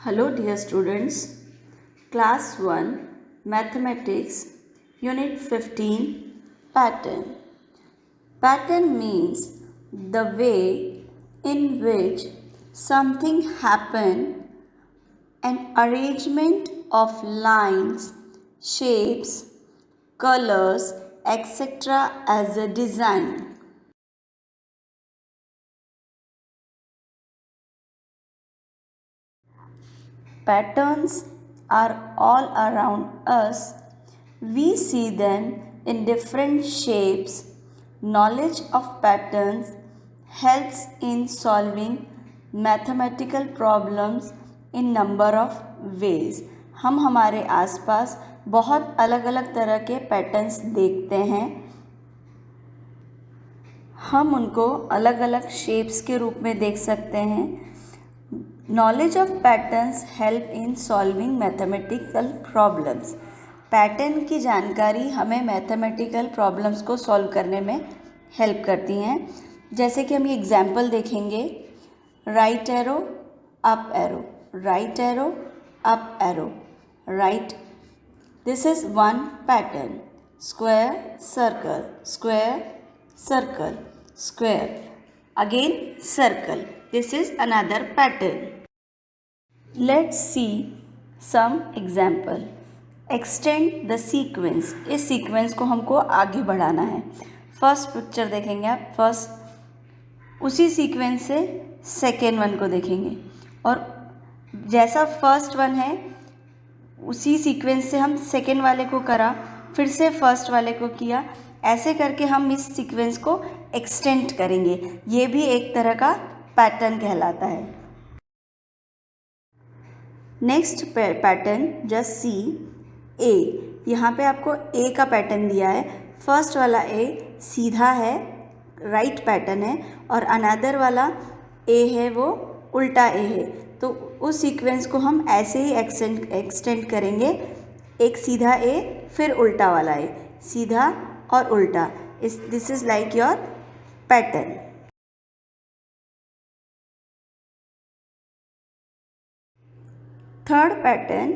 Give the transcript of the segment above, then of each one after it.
Hello dear students, Class 1 Mathematics Unit 15 Pattern. Pattern means the way in which something happens, an arrangement of lines, shapes, colors, etc. as a design. Patterns are all around us. We see them in different shapes. Knowledge of patterns helps in solving mathematical problems in number of ways. हम हमारे आसपास बहुत अलग अलग तरह के patterns देखते हैं. हम उनको अलग अलग शेप्स के रूप में देख सकते हैं. Knowledge of patterns help in solving mathematical problems. Pattern की जानकारी हमें मैथमेटिकल प्रॉब्लम्स को सॉल्व करने में हेल्प करती हैं. जैसे कि हम ये एग्जाम्पल देखेंगे. Right arrow up arrow, right arrow up arrow, right. This is one pattern. Square circle, square circle, square, again circle. This is another pattern. Let's see some example. Extend the sequence. इस sequence को हमको आगे बढ़ाना है. First picture देखेंगे आप. First उसी sequence से सेकेंड वन को देखेंगे और जैसा फर्स्ट वन है उसी सीक्वेंस से हम सेकेंड वाले को करा, फिर से फर्स्ट वाले को किया. ऐसे करके हम इस सीक्वेंस को एक्सटेंड करेंगे. ये भी एक तरह का पैटर्न कहलाता है. नेक्स्ट पैटर्न जस्ट सी ए. यहाँ पे आपको ए का पैटर्न दिया है. फर्स्ट वाला ए सीधा है, राइट पैटर्न है, और अनदर वाला ए है वो उल्टा ए है. तो उस सीक्वेंस को हम ऐसे ही एक्सटेंड करेंगे. एक सीधा ए फिर उल्टा वाला ए, सीधा और उल्टा. This is like your pattern. Third pattern,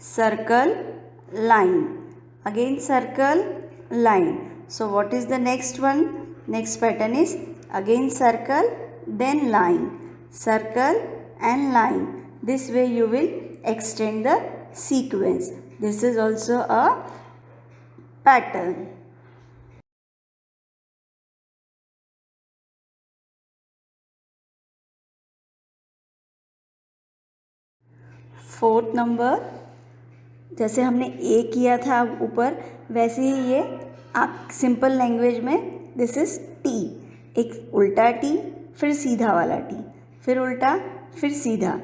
circle, line. Again circle, line. So what is the next one? Next pattern is again circle, then line. Circle and line. This way you will extend the sequence. This is also a pattern. Fourth number, जैसे हमने ए किया था ऊपर, वैसे ही ये आप simple language में this is T. एक उल्टा टी, फिर सीधा वाला टी, फिर उल्टा, फिर सीधा,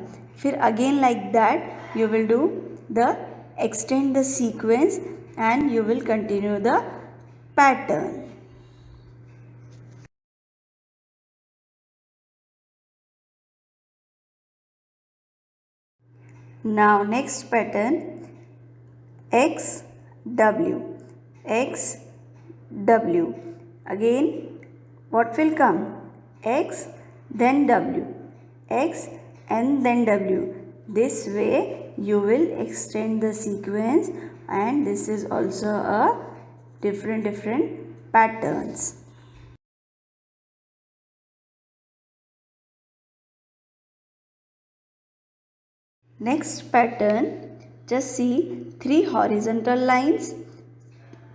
फिर again like that you will do the extend the sequence and you will continue the pattern. Now next pattern, X W, X W. Again what will come? X then W, X and then W. This way you will extend the sequence and this is also a different patterns. Next pattern, just see 3 horizontal lines,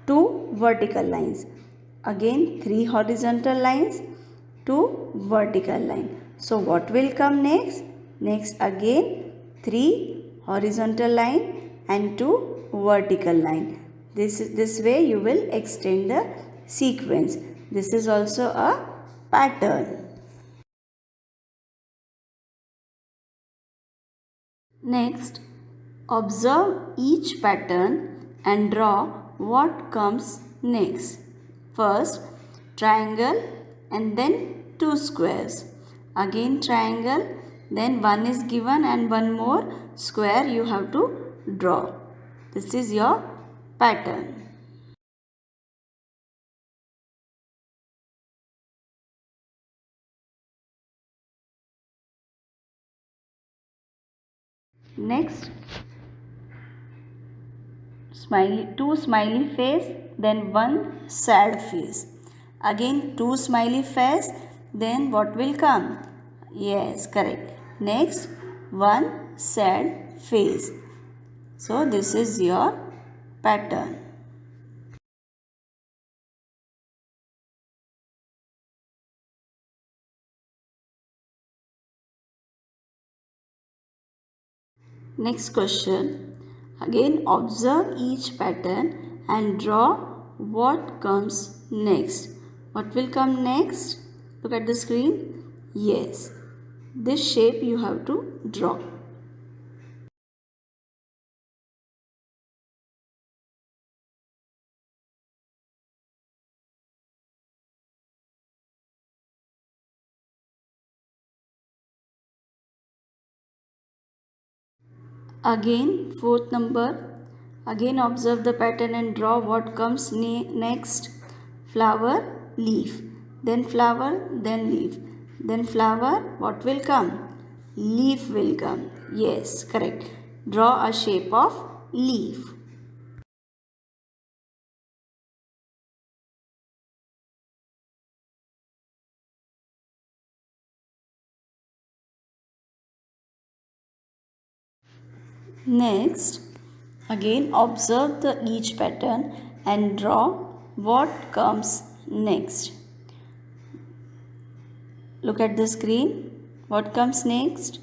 2 vertical lines. Again 3 horizontal lines, 2 vertical line. So what will come next? Next again 3 horizontal line and 2 vertical line. This way you will extend the sequence. This is also a pattern. Next, observe each pattern and draw what comes next. First, triangle and then 2 squares. Again triangle, then one is given and one more square you have to draw. This is your pattern. Next, two smiley face, then one sad face. Again two smiley face, then what will come? Yes, correct. Next, one sad face. So this is your pattern. Next question. Again observe each pattern and draw what comes next. What will come next? Look at the screen. Yes, this shape you have to draw. Again fourth number. Again observe the pattern and draw what comes next. Flower, leaf, then flower, then leaf, then flower. What will come? Leaf will come. Yes, correct. Draw a shape of leaf. Next, again observe each pattern and draw what comes next. Look at the screen. What comes next?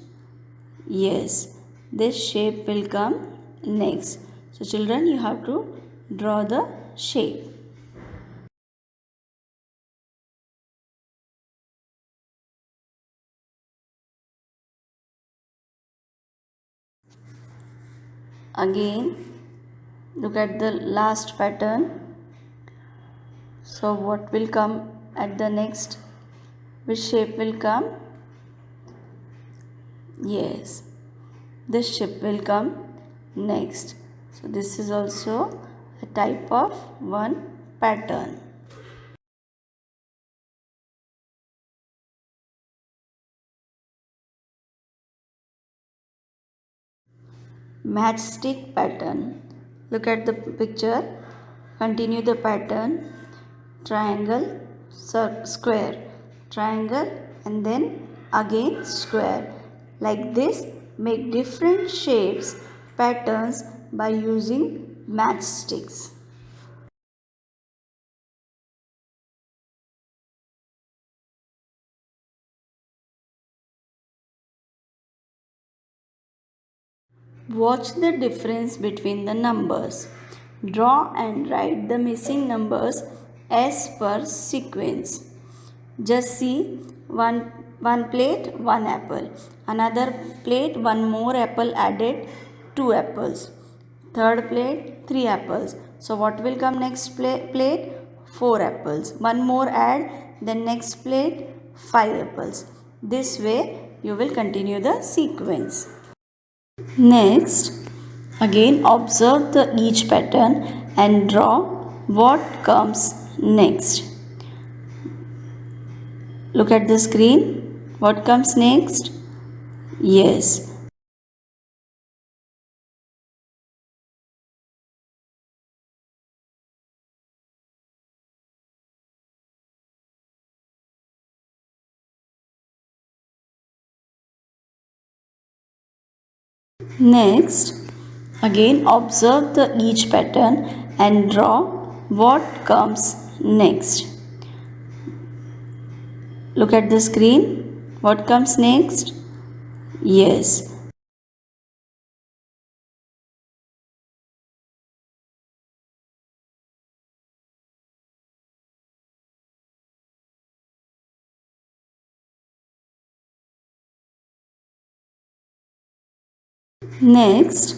Yes, this shape will come next. So children, you have to draw the shape. Again, look at the last pattern. So what will come at the next? Which shape will come? Yes, this shape will come next. So this is also a type of one pattern. Matchstick pattern. Look at the picture. Continue the pattern. Triangle, square, triangle, and then again square. Like this, make different shapes, patterns by using matchsticks. Watch the difference between the numbers. Draw and write the missing numbers as per sequence. Just see one plate, one apple. Another plate, one more apple added, two apples. Third plate, three apples. So what will come next plate? Four apples. One more add, then next plate, five apples. This way you will continue the sequence. Next, again observe each pattern and draw what comes next. Look at the screen. What comes next? Yes. Next, again observe each pattern and draw what comes next. Look at the screen. What comes next? Yes. Next,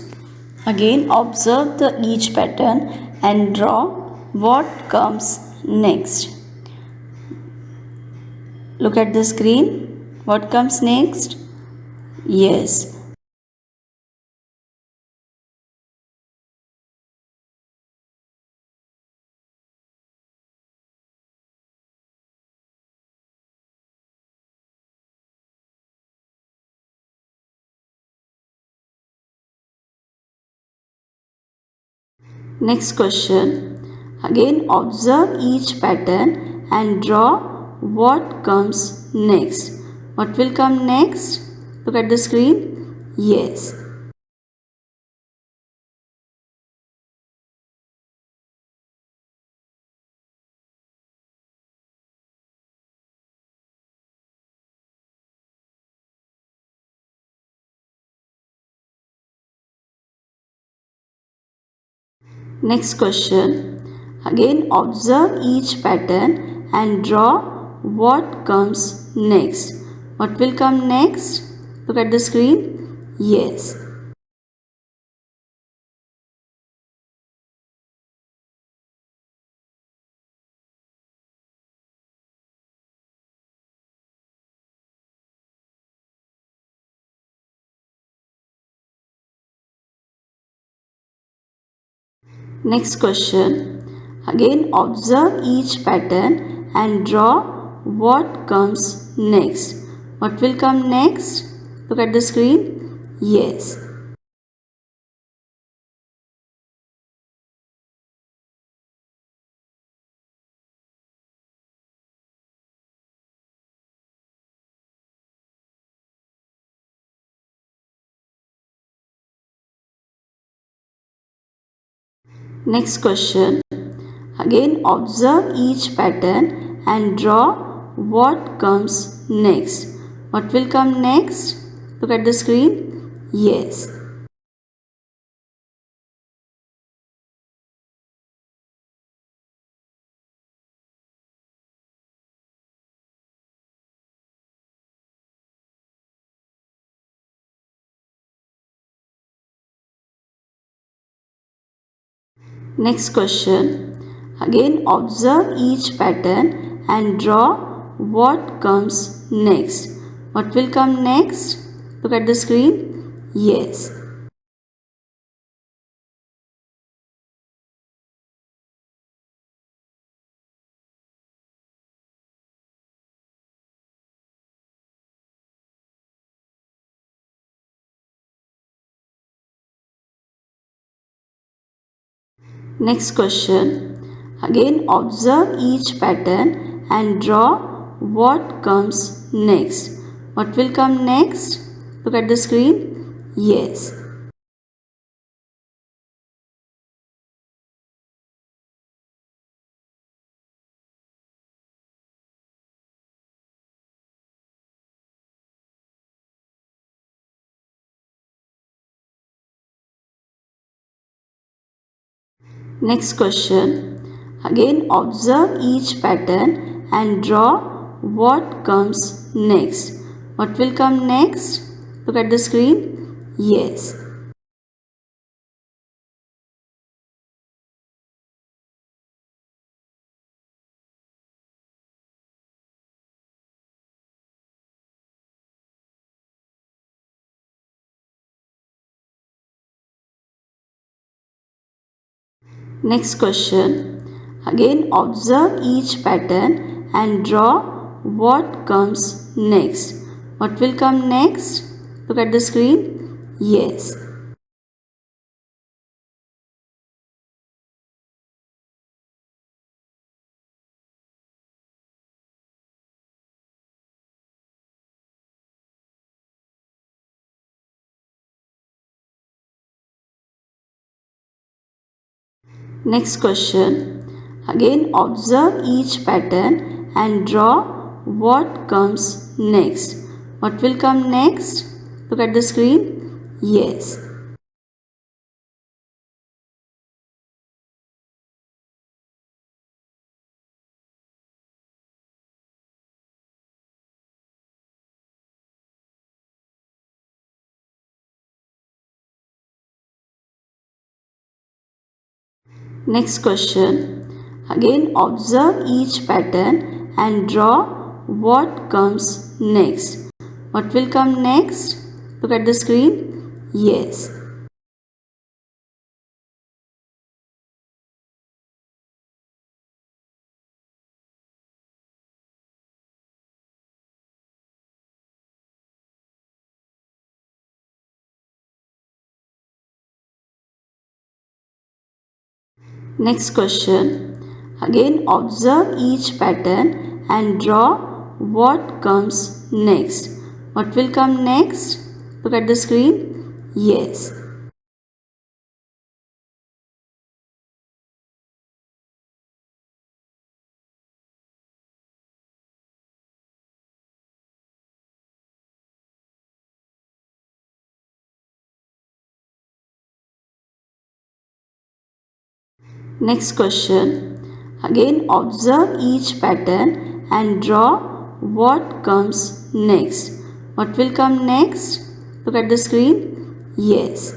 again observe each pattern and draw what comes next. Look at the screen. What comes next? Yes. Next question. Again, observe each pattern and draw what comes next. What will come next? Look at the screen. Yes. Next question. Again, observe each pattern and draw what comes next. What will come next? Look at the screen. Yes. Next question. Again, observe each pattern and draw what comes next. What will come next? Look at the screen. Yes. Next question. Again, observe each pattern and draw what comes next. What will come next? Look at the screen. Yes. Next question. Again, observe each pattern and draw what comes next. What will come next? Look at the screen. Yes. Next question. Again, observe each pattern and draw what comes next. What will come next? Look at the screen. Yes. Next question. Again, observe each pattern and draw what comes next. What will come next? Look at the screen. Yes. Next question. Again, observe each pattern and draw what comes next. What will come next? Look at the screen. Yes. Next question. Again, observe each pattern and draw what comes next. What will come next? Look at the screen. Yes. Next question. Again, observe each pattern and draw what comes next. What will come next? Look at the screen. Yes. Next question. Again observe each pattern and draw what comes next. What will come next? Look at the screen. Yes. Next question. Again observe each pattern and draw what comes next. What will come next? Look at the screen. Yes.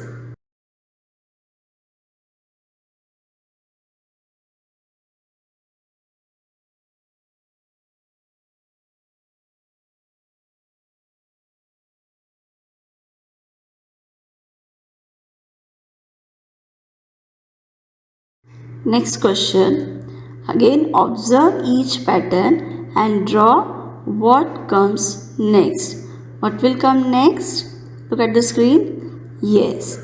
Next question. Again observe each pattern and draw what comes next. What will come next? Look at the screen. Yes.